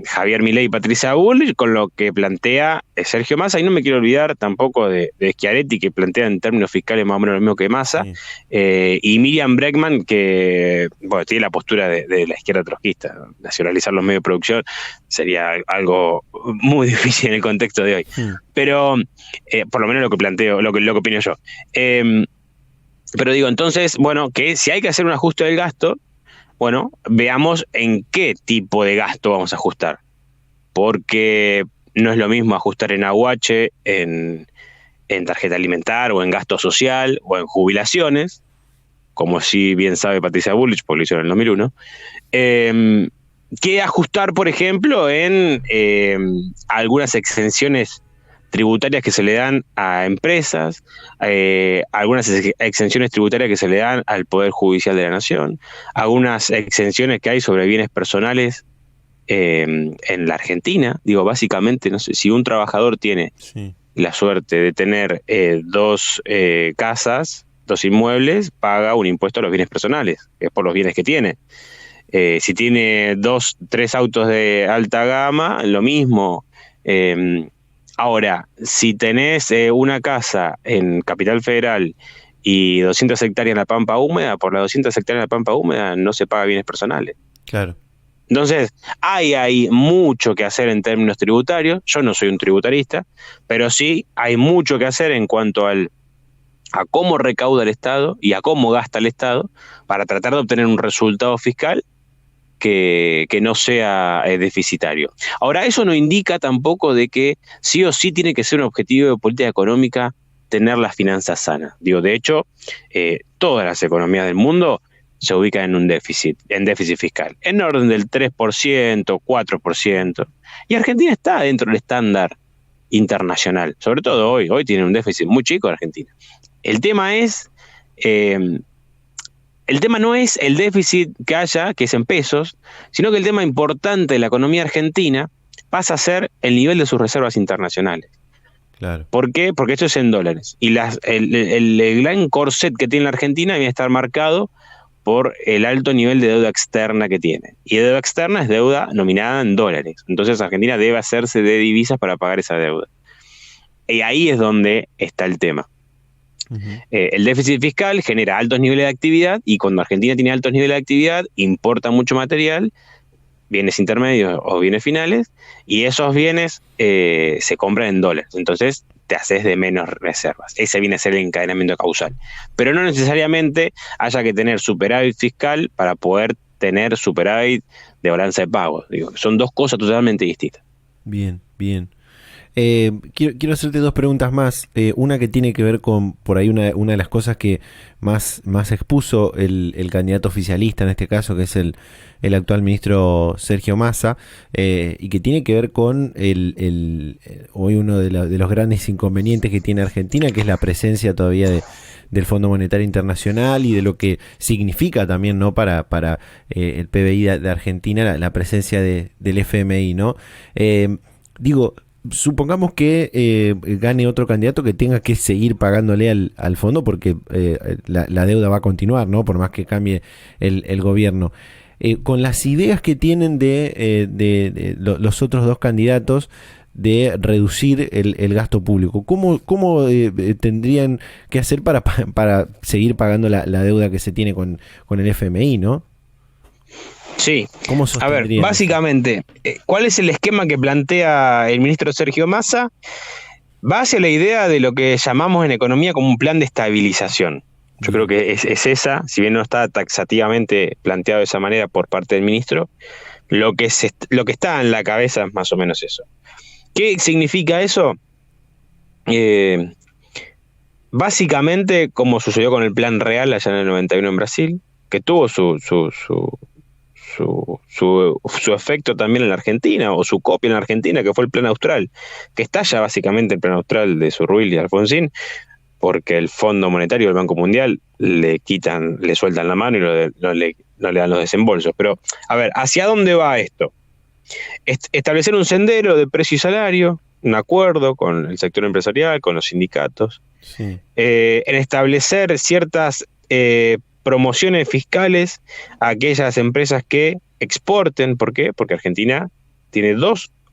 Javier Milei y Patricia Bullrich con lo que plantea Sergio Massa, y no me quiero olvidar tampoco de Schiaretti, que plantea en términos fiscales más o menos lo mismo que Massa, y Miriam Bregman, que tiene la postura de la izquierda trotskista. Nacionalizar los medios de producción sería algo muy difícil en el contexto de hoy, pero por lo menos lo que planteo, lo que opino yo. Pero digo, entonces, bueno, que si hay que hacer un ajuste del gasto, bueno, veamos en qué tipo de gasto vamos a ajustar. Porque no es lo mismo ajustar en aguache, en tarjeta alimentar, o en gasto social, o en jubilaciones, como sí bien sabe Patricia Bullrich, porque lo hizo en el 2001, que ajustar, por ejemplo, en algunas exenciones tributarias que se le dan a empresas, algunas exenciones tributarias que se le dan al Poder Judicial de la Nación, algunas exenciones que hay sobre bienes personales en la Argentina. Digo, básicamente, no sé, si un trabajador tiene la suerte de tener 2 casas, 2 inmuebles, paga un impuesto a los bienes personales, que es por los bienes que tiene. Si tiene 2, 3 autos de alta gama, lo mismo. Ahora, si tenés una casa en Capital Federal y 200 hectáreas en la Pampa Húmeda, por las 200 hectáreas en la Pampa Húmeda no se paga bienes personales. Claro. Entonces, hay mucho que hacer en términos tributarios. Yo no soy un tributarista, pero sí hay mucho que hacer en cuanto a cómo recauda el Estado y a cómo gasta el Estado para tratar de obtener un resultado fiscal que no sea deficitario. Ahora, eso no indica tampoco de que sí o sí tiene que ser un objetivo de política económica tener las finanzas sanas. Digo, de hecho, todas las economías del mundo se ubican en un déficit fiscal, en orden del 3%, 4%. Y Argentina está dentro del estándar internacional, sobre todo hoy tiene un déficit muy chico Argentina. El tema no es el déficit que haya, que es en pesos, sino que el tema importante de la economía argentina pasa a ser el nivel de sus reservas internacionales. Claro. ¿Por qué? Porque esto es en dólares. Y el gran corset que tiene la Argentina viene a estar marcado por el alto nivel de deuda externa que tiene. Y deuda externa es deuda nominada en dólares. Entonces Argentina debe hacerse de divisas para pagar esa deuda. Y ahí es donde está el tema. El déficit fiscal genera altos niveles de actividad, y cuando Argentina tiene altos niveles de actividad, importa mucho material, bienes intermedios o bienes finales, y esos bienes se compran en dólares. Entonces te haces de menos reservas. Ese viene a ser el encadenamiento causal. Pero no necesariamente haya que tener superávit fiscal para poder tener superávit de balanza de pagos. Digo, son dos cosas totalmente distintas. Bien. Quiero hacerte dos preguntas más. Una que tiene que ver con, por ahí, una de las cosas que más expuso el candidato oficialista, en este caso, que es el actual ministro Sergio Massa, y que tiene que ver con hoy uno de los grandes inconvenientes que tiene Argentina, que es la presencia todavía del Fondo Monetario Internacional y de lo que significa también, ¿no?, para el PBI de Argentina la presencia del FMI, ¿no? Supongamos que gane otro candidato que tenga que seguir pagándole al fondo, porque la deuda va a continuar, ¿no?, por más que cambie el gobierno. Con las ideas que tienen de los otros dos candidatos de reducir el gasto público, ¿cómo tendrían que hacer para seguir pagando la deuda que se tiene con el FMI, ¿no? Sí, a ver, básicamente, ¿cuál es el esquema que plantea el ministro Sergio Massa? Va hacia la idea de lo que llamamos en economía como un plan de estabilización. Yo creo que es esa, si bien no está taxativamente planteado de esa manera por parte del ministro, lo que está en la cabeza es más o menos eso. ¿Qué significa eso? Básicamente, como sucedió con el Plan Real allá en el 91 en Brasil, que tuvo su efecto también en la Argentina, o su copia en la Argentina, que fue el Plan Austral, que estalla básicamente el Plan Austral de Zurruil y Alfonsín, porque el Fondo Monetario del Banco Mundial le sueltan la mano y no le dan los desembolsos. Pero, a ver, ¿hacia dónde va esto? Establecer un sendero de precio y salario, un acuerdo con el sector empresarial, con los sindicatos, sí. En establecer ciertas promociones fiscales a aquellas empresas que exporten. ¿Por qué? Porque Argentina tiene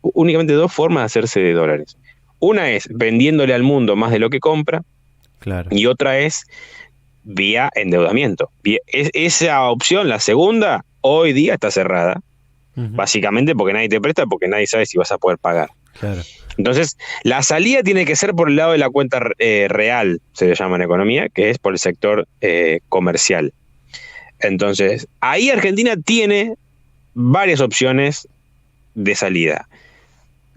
únicamente dos formas de hacerse de dólares. Una es vendiéndole al mundo más de lo que compra, claro, y otra es vía endeudamiento. Esa opción, la segunda, hoy día está cerrada. Básicamente porque nadie te presta, porque nadie sabe si vas a poder pagar. Claro. Entonces, la salida tiene que ser por el lado de la cuenta real, se le llama en economía, que es por el sector comercial. Entonces, ahí Argentina tiene varias opciones de salida.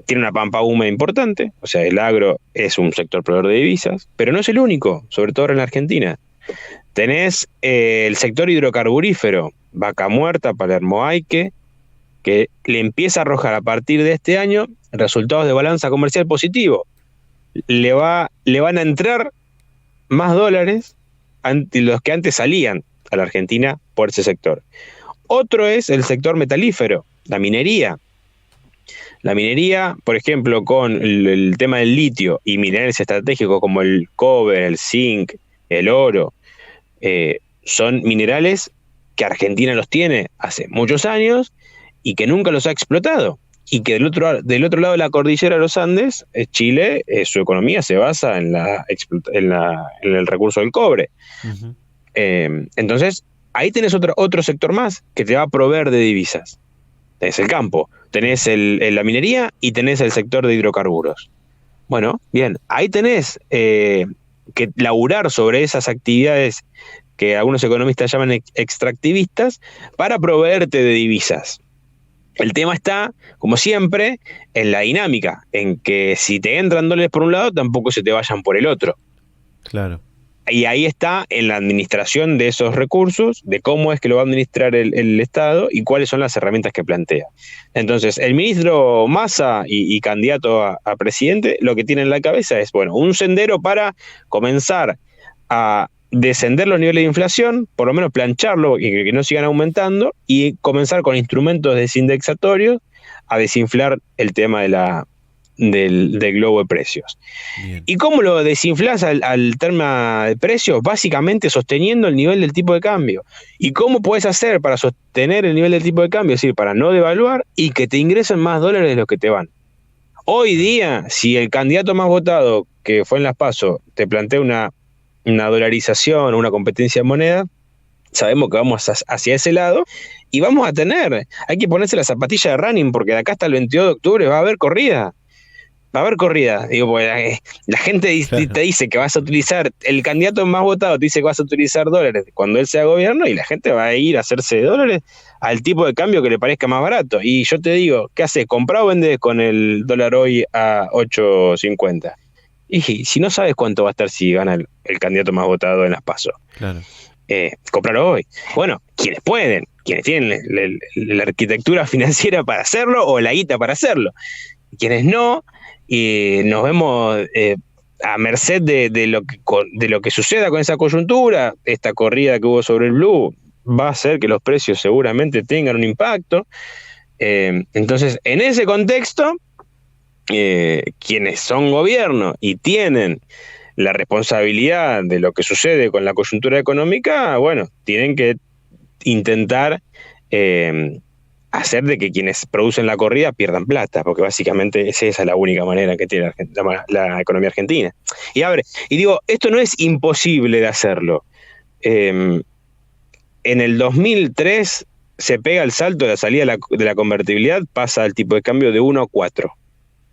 Tiene una pampa húmeda importante, o sea, el agro es un sector proveedor de divisas, pero no es el único, sobre todo en la Argentina. Tenés el sector hidrocarburífero, Vaca Muerta, Palermo Aike, que le empieza a arrojar a partir de este año resultados de balanza comercial positivo. Le van a entrar más dólares de los que antes salían a la Argentina por ese sector. Otro es el sector metalífero, la minería. La minería, por ejemplo, con el tema del litio y minerales estratégicos como el cobre, el zinc, el oro, son minerales que Argentina los tiene hace muchos años y que nunca los ha explotado. Y que del otro lado de la cordillera de los Andes, Chile, su economía se basa en el recurso del cobre. Uh-huh. Entonces, ahí tenés otro sector más que te va a proveer de divisas. Tenés el campo, tenés la minería y tenés el sector de hidrocarburos. Bueno, bien, ahí tenés que laburar sobre esas actividades que algunos economistas llaman extractivistas para proveerte de divisas. El tema está, como siempre, en la dinámica, en que si te entran dólares por un lado, tampoco se te vayan por el otro. Claro. Y ahí está en la administración de esos recursos, de cómo es que lo va a administrar el Estado y cuáles son las herramientas que plantea. Entonces, el ministro Massa y candidato a presidente, lo que tiene en la cabeza es, bueno, un sendero para comenzar a descender los niveles de inflación, por lo menos plancharlo y que no sigan aumentando, y comenzar con instrumentos desindexatorios a desinflar el tema del globo de precios. Bien. ¿Y cómo lo desinflas al tema de precios? Básicamente sosteniendo el nivel del tipo de cambio. ¿Y cómo puedes hacer para sostener el nivel del tipo de cambio? Es decir, para no devaluar y que te ingresen más dólares de los que te van. Hoy día, si el candidato más votado, que fue en las PASO, te plantea una dolarización o una competencia de moneda, sabemos que vamos hacia ese lado y vamos a hay que ponerse la zapatilla de running porque de acá hasta el 22 de octubre va a haber corrida. va a haber corrida. Digo, pues la gente te dice que vas a utilizar, el candidato más votado te dice que vas a utilizar dólares cuando él sea gobierno, y la gente va a ir a hacerse dólares al tipo de cambio que le parezca más barato. Y yo te digo, ¿qué haces? ¿Comprás o vendés con el dólar hoy a 8.50? Y si no sabes cuánto va a estar si gana el candidato más votado en las PASO, Claro. comprarlo hoy. Bueno, quienes pueden, quienes tienen la arquitectura financiera para hacerlo o la guita para hacerlo. Quienes no, nos vemos a merced de lo que suceda con esa coyuntura. Esta corrida que hubo sobre el blue va a hacer que los precios seguramente tengan un impacto. Entonces, en ese contexto, quienes son gobierno y tienen la responsabilidad de lo que sucede con la coyuntura económica, bueno, tienen que intentar hacer de que quienes producen la corrida pierdan plata, porque básicamente esa es la única manera que tiene la economía argentina. Y a ver, y digo, esto no es imposible de hacerlo. En el 2003 se pega el salto de la salida de la convertibilidad, pasa al tipo de cambio de 1 a 4.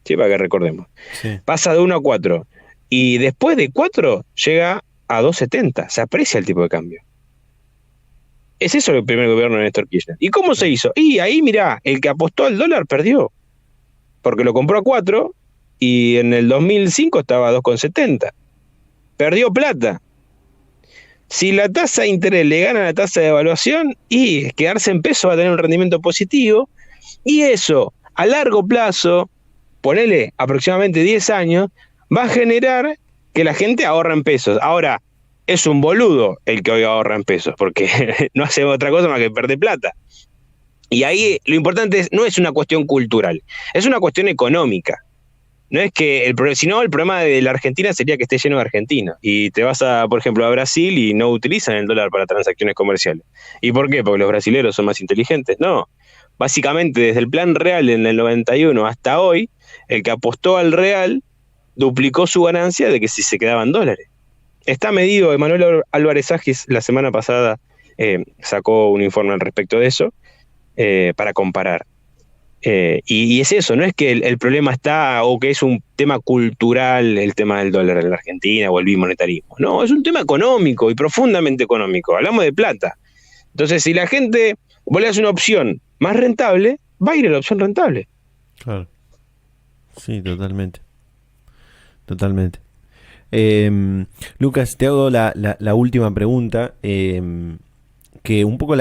Sí, para que recordemos. Sí. Pasa de 1 a 4. Y después de 4 llega a 2.70. Se aprecia el tipo de cambio. Es eso el primer gobierno de Néstor Kirchner. ¿Y cómo se hizo? Y ahí, mirá, el que apostó al dólar perdió. Porque lo compró a 4 y en el 2005 estaba a 2.70. Perdió plata. Si la tasa de interés le gana la tasa de devaluación, y quedarse en peso va a tener un rendimiento positivo. Y eso, a largo plazo, ponele aproximadamente 10 años, va a generar que la gente ahorre en pesos. Ahora, es un boludo el que hoy ahorra en pesos, porque no hace otra cosa más que perder plata. Y ahí lo importante no es una cuestión cultural, es una cuestión económica. No es que, si no, el problema de la Argentina sería que esté lleno de argentinos. Y te vas, por ejemplo, a Brasil y no utilizan el dólar para transacciones comerciales. ¿Y por qué? Porque los brasileros son más inteligentes. No, básicamente desde el plan real en el 91 hasta hoy, el que apostó al real duplicó su ganancia de que si se quedaban dólares. Está medido, Emanuel Álvarez Agis la semana pasada sacó un informe al respecto de eso para comparar. Y es eso, no es que el problema está o que es un tema cultural el tema del dólar en la Argentina o el bimonetarismo. No, es un tema económico y profundamente económico. Hablamos de plata. Entonces, si la gente vos le das una opción más rentable, va a ir a la opción rentable. Claro. Sí, totalmente. Totalmente. Lucas, te hago la última pregunta. Que un poco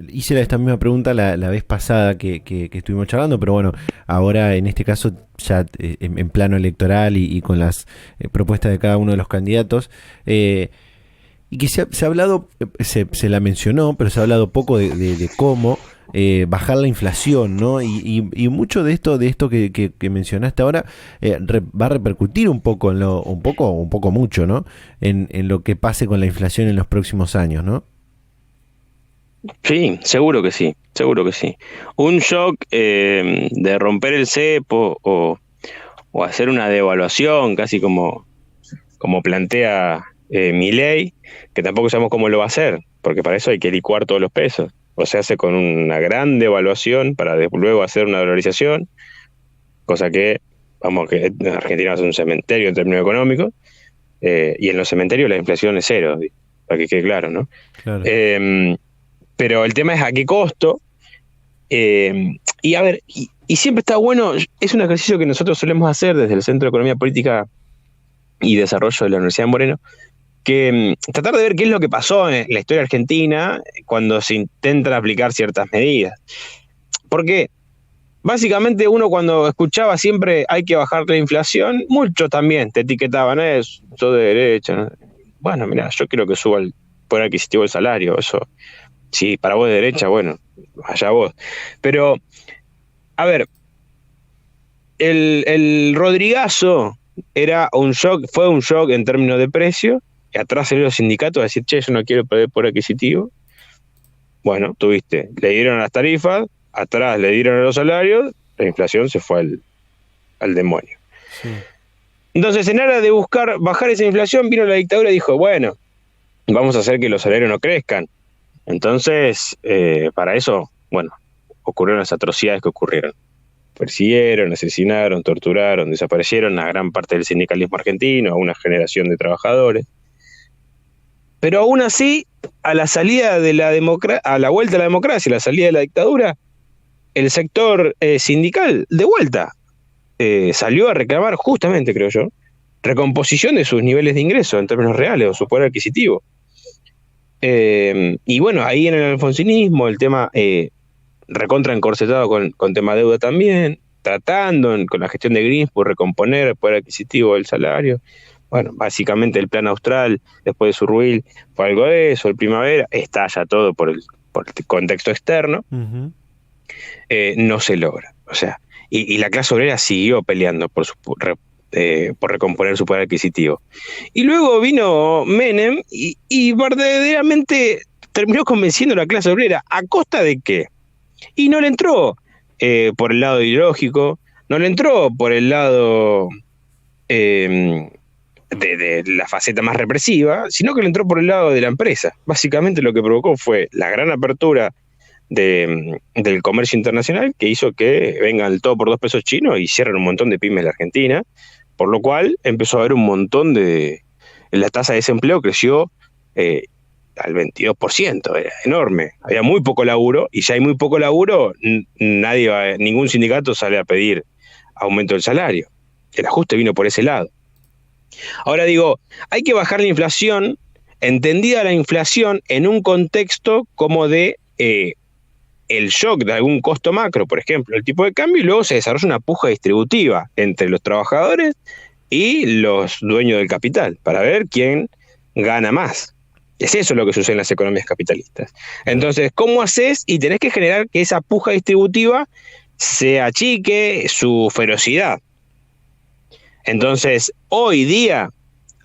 hice esta misma pregunta la vez pasada que estuvimos charlando, pero bueno, ahora en este caso ya en plano electoral y con las propuestas de cada uno de los candidatos, y que se ha hablado, se la mencionó, pero se ha hablado poco de cómo bajar la inflación, ¿no? Y mucho de esto que mencionaste ahora va a repercutir un poco mucho, ¿no? En lo que pase con la inflación en los próximos años, ¿no? Sí, seguro que sí. Un shock de romper el cepo o hacer una devaluación, casi como plantea Milei, que tampoco sabemos cómo lo va a hacer, porque para eso hay que licuar todos los pesos. O se hace con una gran devaluación para luego hacer una dolarización, cosa que Argentina va a ser un cementerio en términos económicos, y en los cementerios la inflación es cero, para que quede claro, ¿no? Claro. Pero el tema es a qué costo, y a ver, y siempre está bueno, es un ejercicio que nosotros solemos hacer desde el Centro de Economía Política y Desarrollo de la Universidad de Moreno, que tratar de ver qué es lo que pasó en la historia argentina cuando se intentan aplicar ciertas medidas. Porque básicamente uno cuando escuchaba siempre hay que bajar la inflación, muchos también te etiquetaban, sos de derecha, ¿no? Bueno, mira, yo quiero que suba el poder adquisitivo del salario, eso, sí, para vos de derecha, bueno, allá vos. Pero, a ver, el Rodrigazo fue un shock en términos de precio. Y atrás salieron los sindicatos a decir, che, yo no quiero perder poder adquisitivo. Bueno, le dieron a las tarifas, atrás le dieron a los salarios, la inflación se fue al demonio. Sí. Entonces, en aras de buscar bajar esa inflación, vino la dictadura y dijo, bueno, vamos a hacer que los salarios no crezcan. Entonces, para eso, bueno, ocurrieron las atrocidades que ocurrieron. persiguieron, asesinaron, torturaron, desaparecieron a gran parte del sindicalismo argentino, a una generación de trabajadores. Pero aún así, a la salida de a la vuelta a la democracia, a la salida de la dictadura, el sector sindical, de vuelta, salió a reclamar justamente, creo yo, recomposición de sus niveles de ingreso en términos reales o su poder adquisitivo. Y bueno, ahí en el alfonsinismo el tema recontra encorsetado con tema deuda también, tratando con la gestión de Greenspoon recomponer el poder adquisitivo del salario. Bueno, básicamente el plan austral después de Surruil fue algo de eso, el primavera, estalla todo por el contexto externo. Uh-huh. No se logra. O sea, y la clase obrera siguió peleando por recomponer su poder adquisitivo. Y luego vino Menem y verdaderamente terminó convenciendo a la clase obrera. ¿A costa de qué? Y no le entró por el lado ideológico, no le entró por el lado de la faceta más represiva, sino que le entró por el lado de la empresa. Básicamente lo que provocó fue la gran apertura del comercio internacional, que hizo que vengan el todo por 2 pesos chinos y cierren un montón de pymes en la Argentina, por lo cual empezó a haber un montón la tasa de desempleo creció al 22%, era enorme, había muy poco laburo, y si hay muy poco laburo, ningún sindicato sale a pedir aumento del salario. El ajuste vino por ese lado. Ahora digo, hay que bajar la inflación, entendida la inflación en un contexto como de el shock de algún costo macro, por ejemplo, el tipo de cambio, y luego se desarrolla una puja distributiva entre los trabajadores y los dueños del capital, para ver quién gana más. Es eso lo que sucede en las economías capitalistas. Entonces, ¿cómo haces? Y tenés que generar que esa puja distributiva se achique su ferocidad. Entonces, hoy día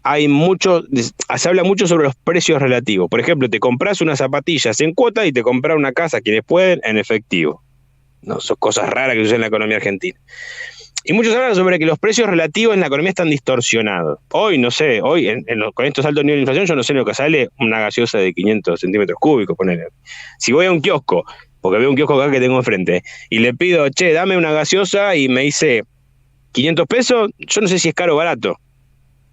se habla mucho sobre los precios relativos. Por ejemplo, te compras unas zapatillas en cuota y te compras una casa, quienes pueden, en efectivo. No, son cosas raras que suceden en la economía argentina. Y muchos hablan sobre que los precios relativos en la economía están distorsionados. Hoy, no sé, con estos altos niveles de inflación, yo no sé lo que sale una gaseosa de 500 centímetros cúbicos, ponele. Si voy a un kiosco, porque veo un kiosco acá que tengo enfrente, y le pido, che, dame una gaseosa, y me dice 500 pesos, yo no sé si es caro o barato.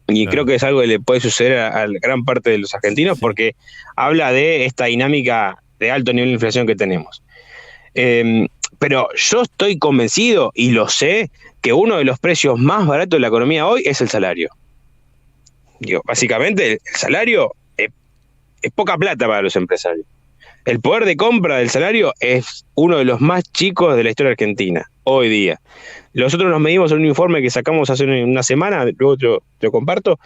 Y creo que es algo que le puede suceder a gran parte de los argentinos, porque habla de esta dinámica de alto nivel de inflación que tenemos. Pero yo estoy convencido, y lo sé, que uno de los precios más baratos de la economía hoy es el salario. Digo, básicamente, el salario es poca plata para los empresarios. El poder de compra del salario es uno de los más chicos de la historia argentina, hoy día. Nosotros nos medimos en un informe que sacamos hace una semana, luego te lo comparto,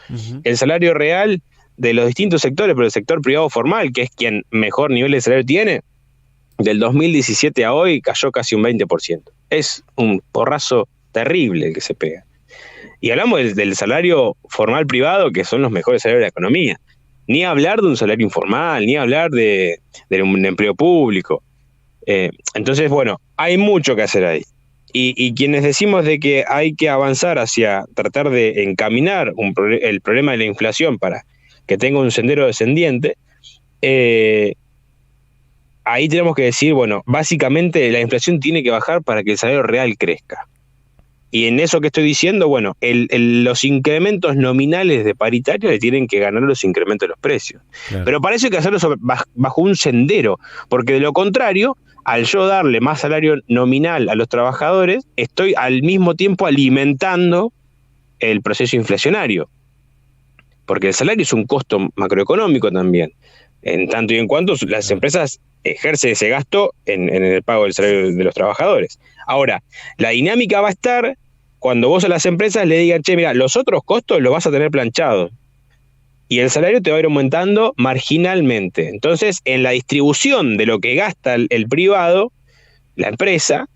el salario real de los distintos sectores, pero el sector privado formal, que es quien mejor nivel de salario tiene, del 2017 a hoy cayó casi un 20%. Es un porrazo terrible el que se pega. Y hablamos del salario formal privado, que son los mejores salarios de la economía. Ni hablar de un salario informal, ni hablar de un empleo público. Entonces, bueno, hay mucho que hacer ahí. Y quienes decimos de que hay que avanzar hacia tratar de encaminar el problema de la inflación para que tenga un sendero descendiente, ahí tenemos que decir, bueno, básicamente la inflación tiene que bajar para que el salario real crezca. Y en eso que estoy diciendo, bueno, los incrementos nominales de paritaria le tienen que ganar los incrementos de los precios. Claro. Pero para eso hay que hacerlo bajo un sendero, porque de lo contrario, al yo darle más salario nominal a los trabajadores, estoy al mismo tiempo alimentando el proceso inflacionario. Porque el salario es un costo macroeconómico también, en tanto y en cuanto las empresas ejercen ese gasto en el pago del salario de los trabajadores. Ahora, la dinámica va a estar cuando vos a las empresas le digan, che, mira, los otros costos los vas a tener planchados y el salario te va a ir aumentando marginalmente. Entonces, en la distribución de lo que gasta el privado, la empresa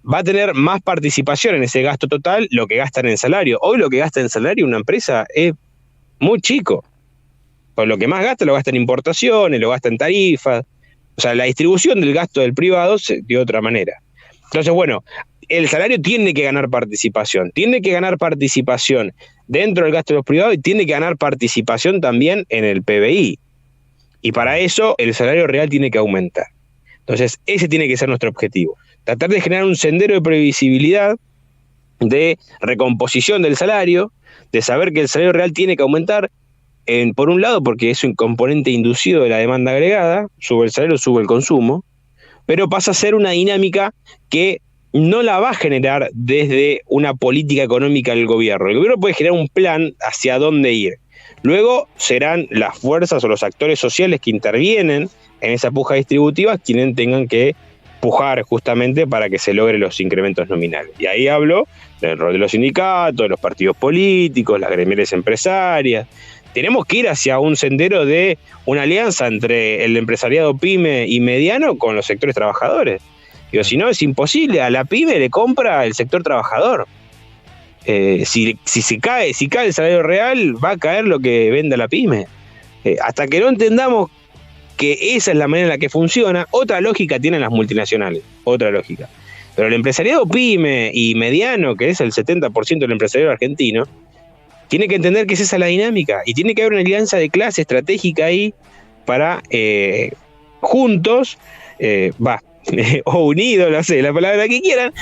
va a tener más participación en ese gasto total, lo que gasta en el salario. Hoy lo que gasta en salario una empresa es muy chico. Pues lo que más gasta lo gasta en importaciones, lo gasta en tarifas. O sea, la distribución del gasto del privado se de otra manera. Entonces, bueno, el salario tiene que ganar participación dentro del gasto de los privados y tiene que ganar participación también en el PBI. Y para eso el salario real tiene que aumentar. Entonces, ese tiene que ser nuestro objetivo. tratar de generar un sendero de previsibilidad, de recomposición del salario, de saber que el salario real tiene que aumentar, por un lado porque es un componente inducido de la demanda agregada, sube el salario, sube el consumo, pero pasa a ser una dinámica que no la va a generar desde una política económica del gobierno. El gobierno puede generar un plan hacia dónde ir. Luego serán las fuerzas o los actores sociales que intervienen en esa puja distributiva quienes tengan que pujar justamente para que se logren los incrementos nominales. Y ahí hablo del rol de los sindicatos, de los partidos políticos, las gremiales empresarias. Tenemos que ir hacia un sendero de una alianza entre el empresariado pyme y mediano con los sectores trabajadores. Digo, si no, es imposible. A la pyme le compra el sector trabajador. Si cae el salario real, va a caer lo que venda la pyme. Hasta que no entendamos que esa es la manera en la que funciona, otra lógica tienen las multinacionales, otra lógica. Pero el empresariado pyme y mediano, que es el 70% del empresariado argentino, tiene que entender que es esa la dinámica y tiene que haber una alianza de clase estratégica ahí para juntos, o unidos, no sé, la palabra que quieran,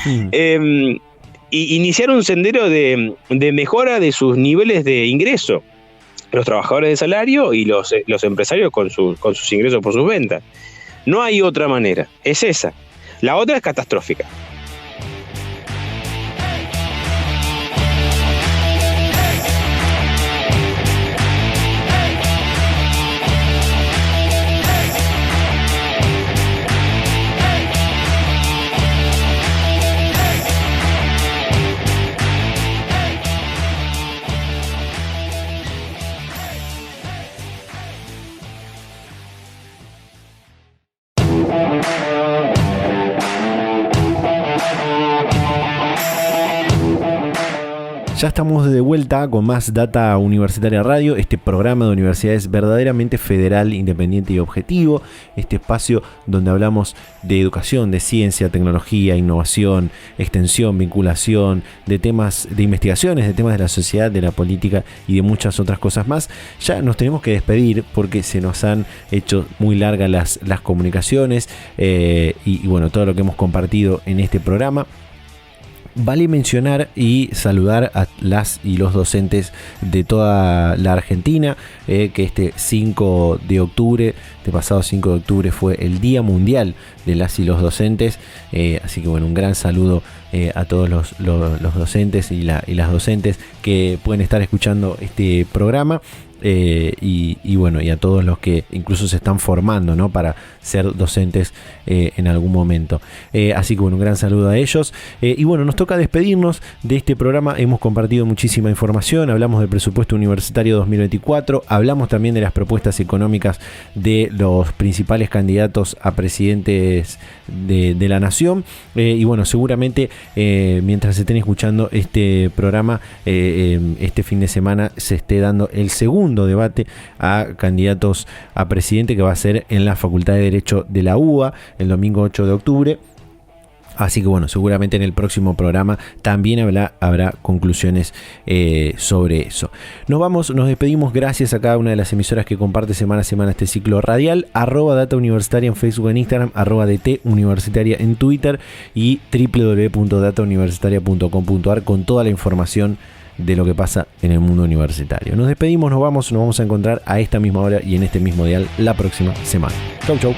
y iniciar un sendero de mejora de sus niveles de ingreso, los trabajadores de salario y los empresarios con sus ingresos por sus ventas. No hay otra manera, es esa. La otra es catastrófica. Ya estamos de vuelta con más Data Universitaria Radio, este programa de universidades verdaderamente federal, independiente y objetivo, este espacio donde hablamos de educación, de ciencia, tecnología, innovación, extensión, vinculación, de temas de investigaciones, de temas de la sociedad, de la política y de muchas otras cosas más. Ya nos tenemos que despedir porque se nos han hecho muy largas las comunicaciones y bueno, todo lo que hemos compartido en este programa. Vale mencionar y saludar a las y los docentes de toda la Argentina, que este 5 de octubre, este pasado 5 de octubre fue el Día Mundial de las y los docentes, así que bueno, un gran saludo a todos los docentes y las docentes que pueden estar escuchando este programa. Y bueno, y a todos los que incluso se están formando, ¿no?, para ser docentes en algún momento. Así que bueno, un gran saludo a ellos. Y bueno, nos toca despedirnos de este programa. Hemos compartido muchísima información, hablamos del presupuesto universitario 2024, hablamos también de las propuestas económicas de los principales candidatos a presidentes de la nación. Y bueno, seguramente mientras estén escuchando este programa, este fin de semana se esté dando el segundo debate a candidatos a presidente, que va a ser en la Facultad de Derecho de la UBA el domingo 8 de octubre. Así que bueno, seguramente en el próximo programa también habrá conclusiones sobre eso. Nos despedimos, gracias a cada una de las emisoras que comparte semana a semana este ciclo radial. @Data Universitaria en Facebook, en Instagram, @DT Universitaria en Twitter y www.datauniversitaria.com.ar con toda la información de lo que pasa en el mundo universitario. Nos despedimos, nos vamos a encontrar a esta misma hora y en este mismo dial la próxima semana. Chau, chau.